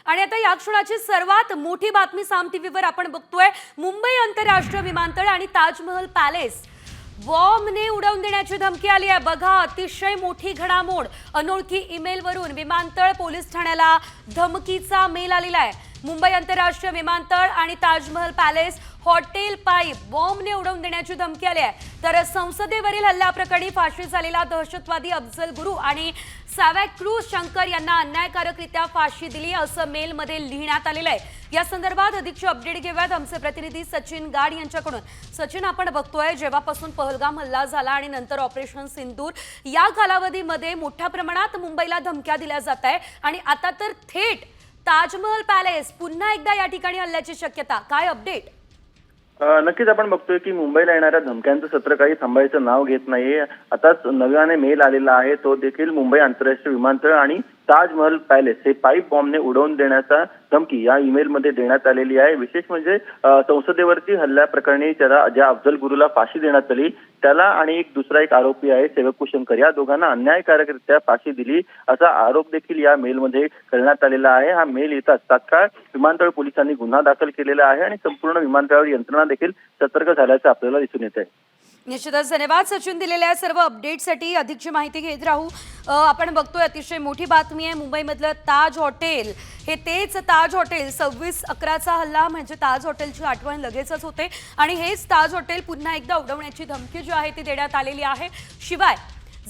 आणि आता या क्षणाची सर्वात मोठी बातमी साम टीव्हीवर आपण बघतोय। मुंबई आंतरराष्ट्रीय विमानतळ आणि ताजमहल पॅलेस बॉम्बने उडवून देण्याची धमकी आली आहे। बघा, अतिशय मोठी घडामोड। अनोळखी ईमेलवरून विमानतळ पोलीस ठाण्याला धमकीचा मेल आलेला आहे। मुंबई आंतरराष्ट्रीय विमानतळ आणि ताजमहल पॅलेस हॉटेल पाईप बॉम्बने उडवून देण्याची धमकी आली आहे। तर संसदेवरील हल्ल्याप्रकरणी फाशी झालेला दहशतवादी अफजल गुरु आणि सॅव्हॅक्रूज शंकर यांना अन्यायकारकरित्या फाशी दिली असं मेलमध्ये लिहिण्यात आलेलं आहे। या संदर्भात अधिकची अपडेट घेऊयात आमचे प्रतिनिधी सचिन गाड यांच्याकडून। सचिन, आपण बघतोय जेव्हापासून पहलगाम हल्ला झाला आणि नंतर ऑपरेशन सिंदूर या कालावधीमध्ये मोठ्या प्रमाणात मुंबईला धमक्या दिल्या जात आहे आणि आता तर थेट ताजमहल पॅलेस पुन्हा एकदा या ठिकाणी हल्ल्याची शक्यता। काय अपडेट? नक्कीच आपण बघतोय की मुंबईला येणाऱ्या धमक्यांचं सत्र काही थांबायचं नाव घेत नाहीये। आताच नव्याने मेल आलेला आहे, तो देखील मुंबई आंतरराष्ट्रीय विमानतळ आणि ताजमहल पॅलेस हे पाईप बॉम्बने उडवून देण्याचा धमकी या ईमेलमध्ये देण्यात आलेली आहे। विशेष म्हणजे संसदेवरती हल्ल्याप्रकरणी त्याला ज्या अफजल गुरुला फाशी देण्यात आली त्याला आणि दुसरा एक आरोपी आहे सॅव्हॅक्रूज शंकर, या दोघांना अन्यायकारकरित्या फाशी दिली असा आरोप देखील या मेलमध्ये करण्यात आलेला आहे। हा मेल येताच तात्काळ विमानतळ पोलिसांनी गुन्हा दाखल केलेला आहे आणि संपूर्ण विमानतळावर यंत्रणा देखील सतर्क झाल्याचं आपल्याला दिसून येत आहे। निश्चितच धन्यवाद सचिन, दिलेल्या सर्व अपडेटसाठी। अधिकची माहिती घेत राहू। आपण बघतोय अतिशय मोठी बातमी आहे। मुंबईमधलं ताज हॉटेल हे तेच ताज हॉटेल 26/11चा हल्ला म्हणजे ताज हॉटेलची आठवण लगेचच होते आणि हेच ताज हॉटेल पुन्हा एकदा उडवण्याची धमकी जी आहे ती देण्यात आलेली आहे। शिवाय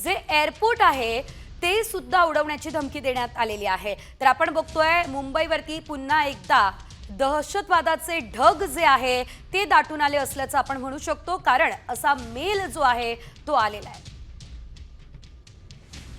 जे एअरपोर्ट आहे ते सुद्धा उडवण्याची धमकी देण्यात आलेली आहे। तर आपण बघतोय मुंबईवरती पुन्हा एकदा दहशतवादाचे ढग जे आहे ते दाटून आले असल्याचं आपण म्हणू शकतो, कारण असा मेल जो आहे तो आलेला आहे।